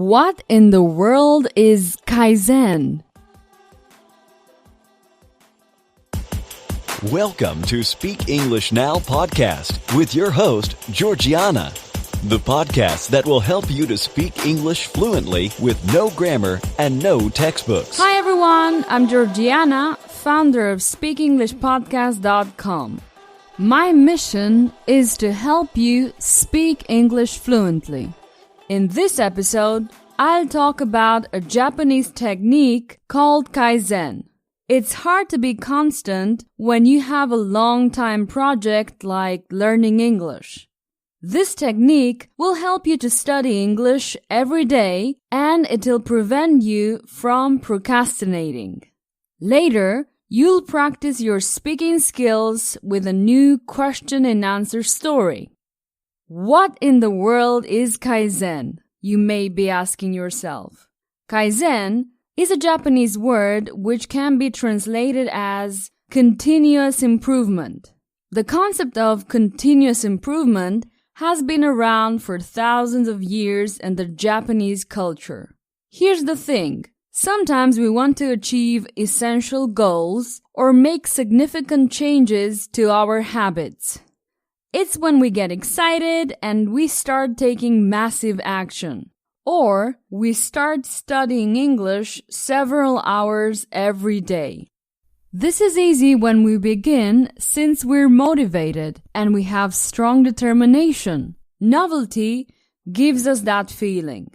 What in the world is Kaizen? Welcome to Speak English Now podcast with your host, Georgiana, the podcast that will help you to speak English fluently with no grammar and no textbooks. Hi everyone, I'm Georgiana, founder of SpeakEnglishPodcast.com. My mission is to help you speak English fluently. In this episode, I'll talk about a Japanese technique called Kaizen. It's hard to be constant when you have a long-time project like learning English. This technique will help you to study English every day and it'll prevent you from procrastinating. Later, you'll practice your speaking skills with a new question and answer story. What in the world is Kaizen? You may be asking yourself. Kaizen is a Japanese word which can be translated as continuous improvement. The concept of continuous improvement has been around for thousands of years in the Japanese culture. Here's the thing. Sometimes we want to achieve essential goals or make significant changes to our habits. It's when we get excited and we start taking massive action. Or we start studying English several hours every day. This is easy when we begin since we're motivated and we have strong determination. Novelty gives us that feeling.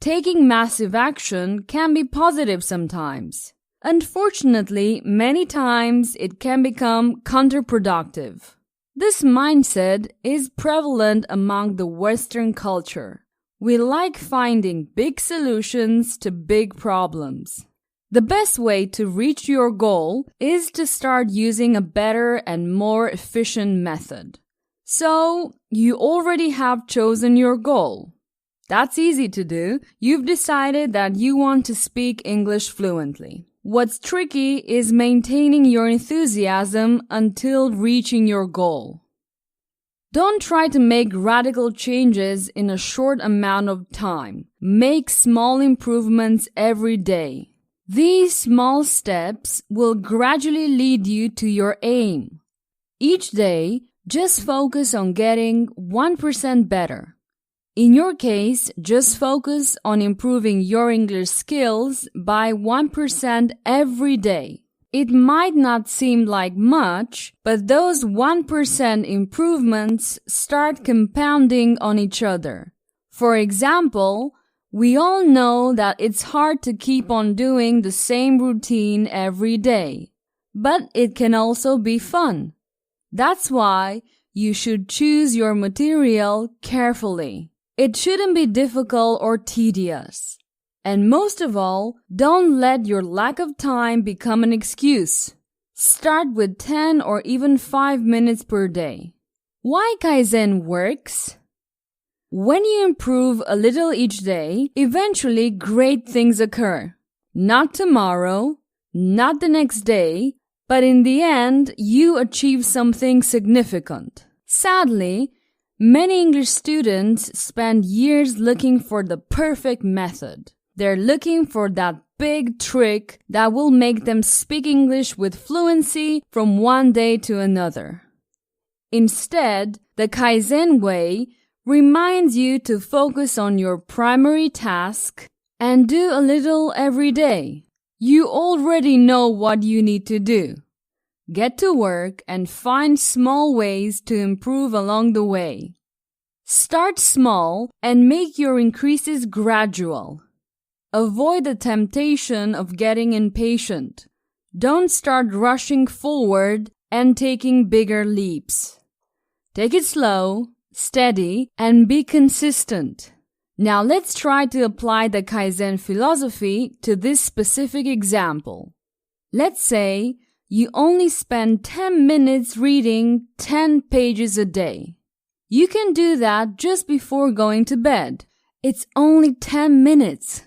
Taking massive action can be positive sometimes. Unfortunately, many times it can become counterproductive. This mindset is prevalent among the Western culture. We like finding big solutions to big problems. The best way to reach your goal is to start using a better and more efficient method. So, you already have chosen your goal. That's easy to do. You've decided that you want to speak English fluently. What's tricky is maintaining your enthusiasm until reaching your goal. Don't try to make radical changes in a short amount of time. Make small improvements every day. These small steps will gradually lead you to your aim. Each day, just focus on getting 1% better. In your case, just focus on improving your English skills by 1% every day. It might not seem like much, but those 1% improvements start compounding on each other. For example, we all know that it's hard to keep on doing the same routine every day, but it can also be fun. That's why you should choose your material carefully. It shouldn't be difficult or tedious. And most of all, don't let your lack of time become an excuse. Start with 10 or even 5 minutes per day. Why Kaizen works? When you improve a little each day, eventually great things occur. Not tomorrow, not the next day, but in the end, you achieve something significant. Sadly, many English students spend years looking for the perfect method. They're looking for that big trick that will make them speak English with fluency from one day to another. Instead, the Kaizen way reminds you to focus on your primary task and do a little every day. You already know what you need to do. Get to work and find small ways to improve along the way. Start small and make your increases gradual. Avoid the temptation of getting impatient. Don't start rushing forward and taking bigger leaps. Take it slow, steady, and be consistent. Now let's try to apply the Kaizen philosophy to this specific example. Let's say you only spend 10 minutes reading 10 pages a day. You can do that just before going to bed. It's only 10 minutes.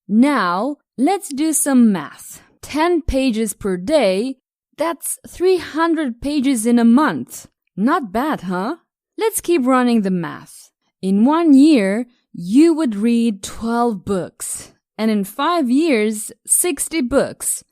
Now, let's do some math. 10 pages per day, that's 300 pages in a month. Not bad, huh? Let's keep running the math. In 1 year, you would read 12 books, and in 5 years, 60 books.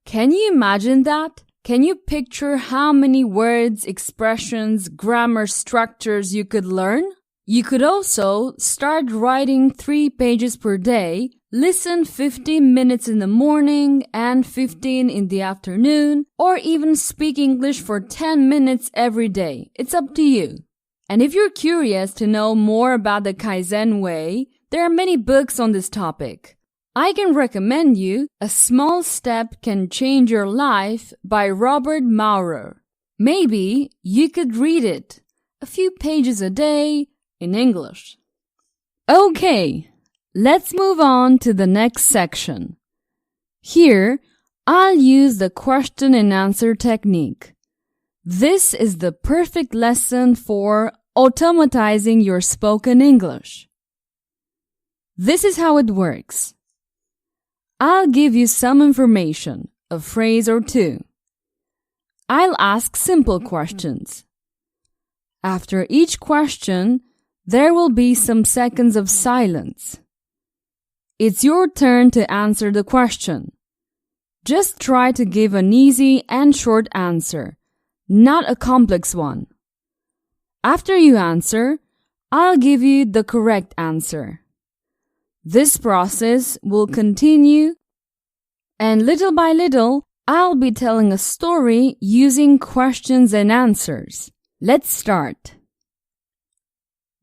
Can you imagine that? Can you picture how many words, expressions, grammar structures you could learn? You could also start writing 3 pages per day, listen 15 minutes in the morning and 15 in the afternoon, or even speak English for 10 minutes every day. It's up to you. And if you're curious to know more about the Kaizen way, there are many books on this topic. I can recommend you A Small Step Can Change Your Life by Robert Maurer. Maybe you could read it, a few pages a day in English. Okay, let's move on to the next section. Here, I'll use the question and answer technique. This is the perfect lesson for automatizing your spoken English. This is how it works. I'll give you some information, a phrase or two. I'll ask simple questions. After each question, there will be some seconds of silence. It's your turn to answer the question. Just try to give an easy and short answer, not a complex one. After you answer, I'll give you the correct answer. This process will continue, and little by little, I'll be telling a story using questions and answers. Let's start.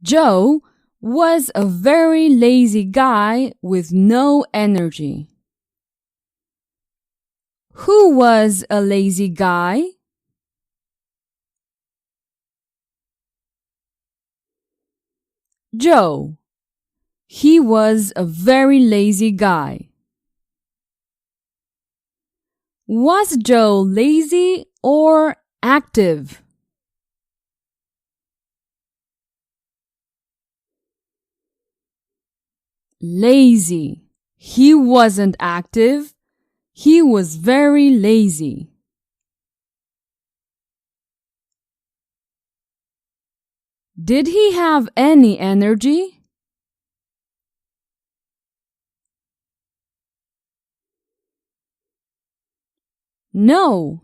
Joe was a very lazy guy with no energy. Who was a lazy guy? Joe. He was a very lazy guy. Was Joe lazy or active? Lazy. He wasn't active. He was very lazy. Did he have any energy? No,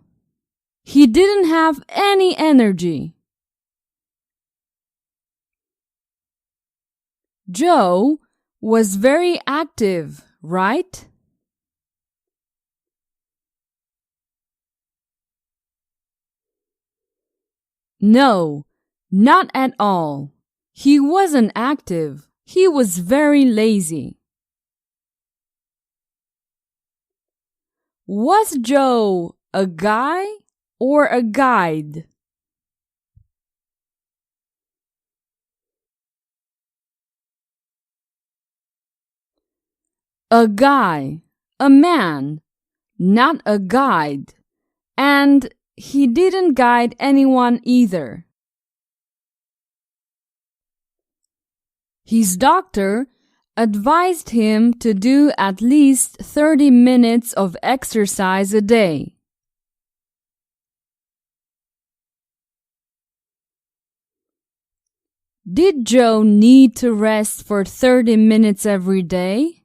he didn't have any energy. Joe was very active, right? No, not at all. He wasn't active. He was very lazy. Was Joe a guy or a guide? A guy, a man, not a guide. And he didn't guide anyone either. His doctor advised him to do at least 30 minutes of exercise a day. Did Joe need to rest for 30 minutes every day?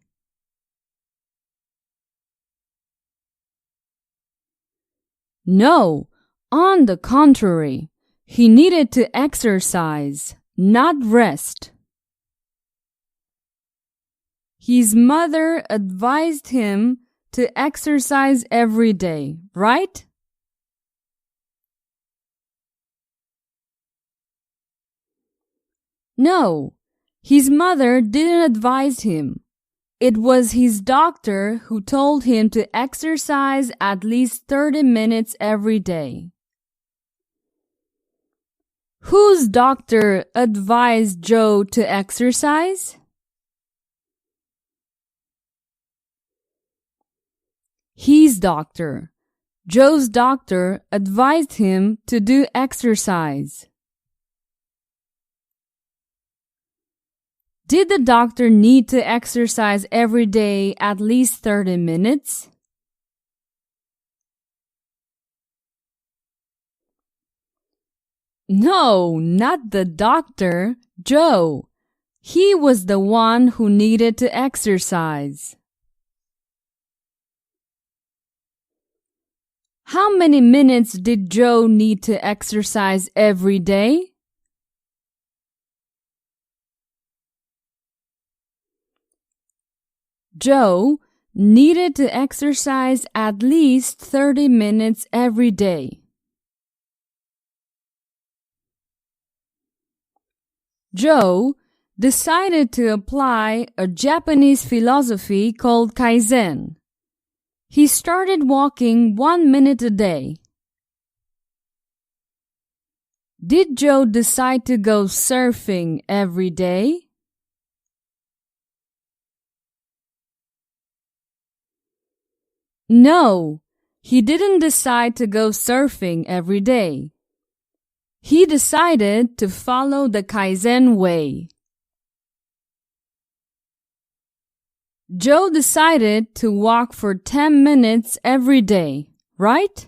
No, on the contrary, he needed to exercise, not rest. His mother advised him to exercise every day, right? No, his mother didn't advise him. It was his doctor who told him to exercise at least 30 minutes every day. Whose doctor advised Joe to exercise? His doctor. Joe's doctor advised him to do exercise. Did the doctor need to exercise every day at least 30 minutes? No, not the doctor, Joe. He was the one who needed to exercise. How many minutes did Joe need to exercise every day? Joe needed to exercise at least 30 minutes every day. Joe decided to apply a Japanese philosophy called Kaizen. He started walking 1 minute a day. Did Joe decide to go surfing every day? No, he didn't decide to go surfing every day. He decided to follow the Kaizen way. Joe decided to walk for 10 minutes every day, right?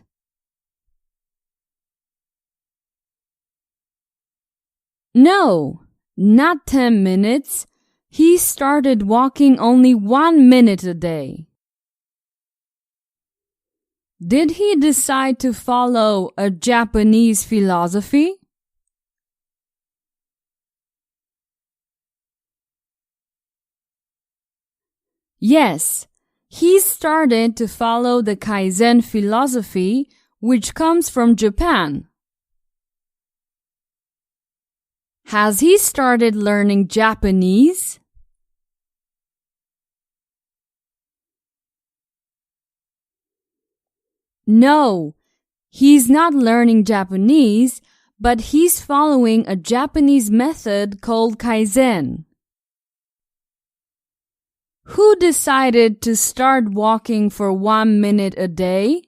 No, not 10 minutes. He started walking only 1 minute a day. Did he decide to follow a Japanese philosophy? Yes, he started to follow the Kaizen philosophy, which comes from Japan. Has he started learning Japanese? No, he's not learning Japanese, but he's following a Japanese method called Kaizen. Who decided to start walking for 1 minute a day?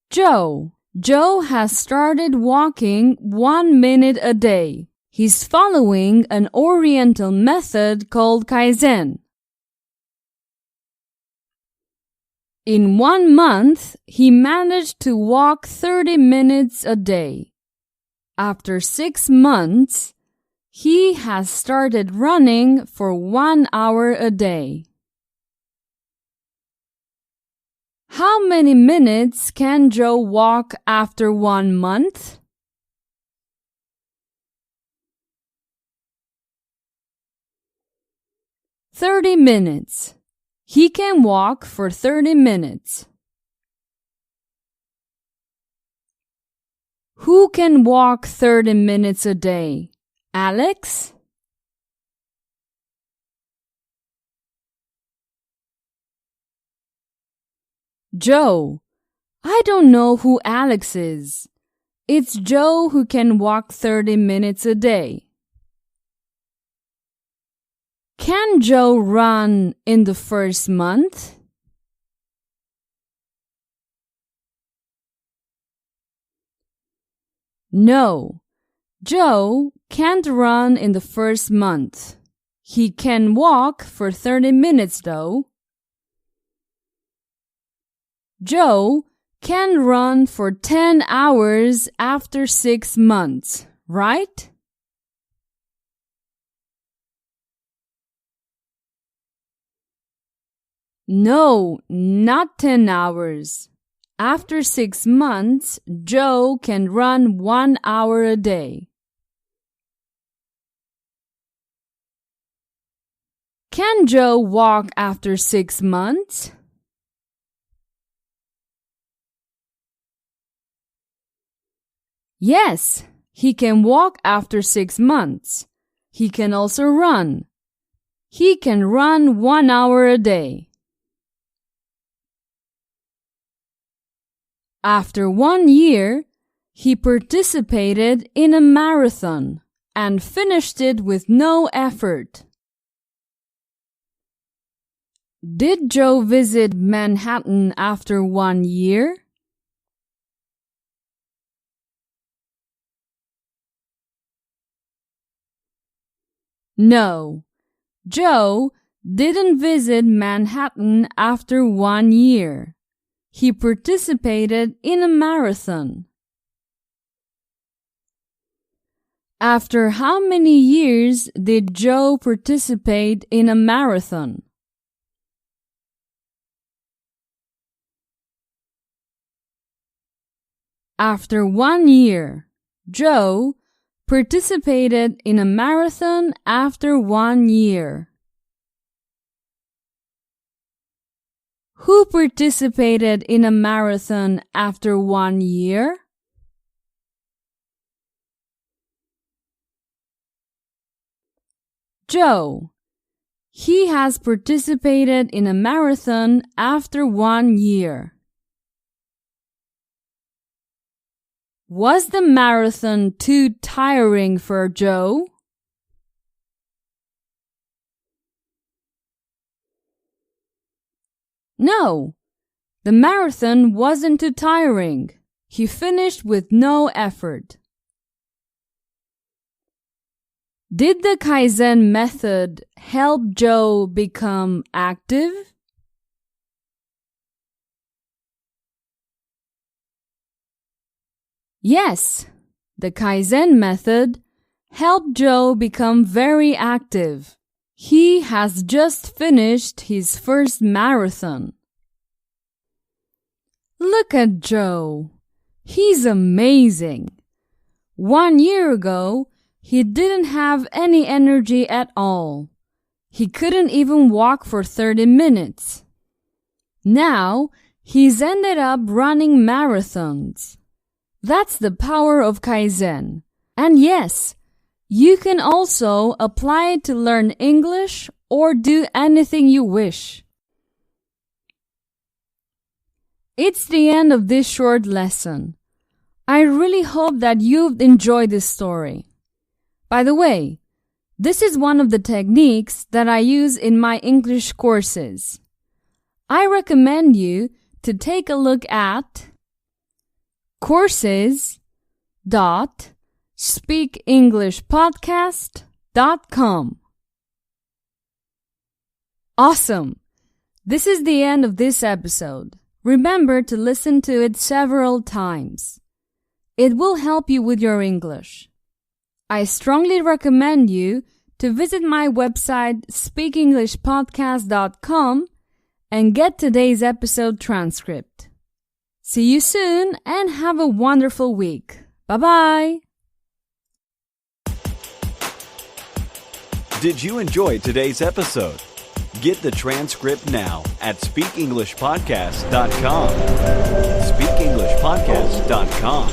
Joe. Joe has started walking 1 minute a day. He's following an Oriental method called Kaizen. In 1 month, he managed to walk 30 minutes a day. After 6 months, he has started running for 1 hour a day. How many minutes can Joe walk after 1 month? "30 minutes. He can walk for 30 minutes. Who can walk 30 minutes a day? Alex? Joe. I don't know who Alex is. It's Joe who can walk 30 minutes a day. Can Joe run in the first month? No, Joe can't run in the first month. He can walk for 30 minutes though. Joe can run for 10 hours after 6 months, right? No, not 10 hours. After 6 months, Joe can run 1 hour a day. Can Joe walk after 6 months? Yes, he can walk after 6 months. He can also run. He can run 1 hour a day. After 1 year, he participated in a marathon and finished it with no effort. Did Joe visit Manhattan after 1 year? No, Joe didn't visit Manhattan after 1 year. he participated in a marathon? After how many years did Joe participate in a marathon? After 1 year, Joe participated in a marathon after 1 year. Who participated in a marathon after 1 year? Joe. He has participated in a marathon after 1 year. Was the marathon too tiring for Joe? No, the marathon wasn't too tiring. He finished with no effort. Did the Kaizen method help Joe become active? Yes, the Kaizen method helped Joe become very active. He has just finished his first marathon. Look at Joe. He's amazing. 1 year ago, he didn't have any energy at all. He couldn't even walk for 30 minutes. Now, he's ended up running marathons. That's the power of Kaizen. And yes, you can also apply it to learn English or do anything you wish. It's the end of this short lesson. I really hope that you've enjoyed this story. By the way, this is one of the techniques that I use in my English courses. I recommend you to take a look at courses.speakenglishpodcast.com. Awesome! This is the end of this episode. Remember to listen to it several times. It will help you with your English. I strongly recommend you to visit my website speakenglishpodcast.com and get today's episode transcript. See you soon and have a wonderful week. Bye-bye. Did you enjoy today's episode? Get the transcript now at speakenglishpodcast.com. speakenglishpodcast.com.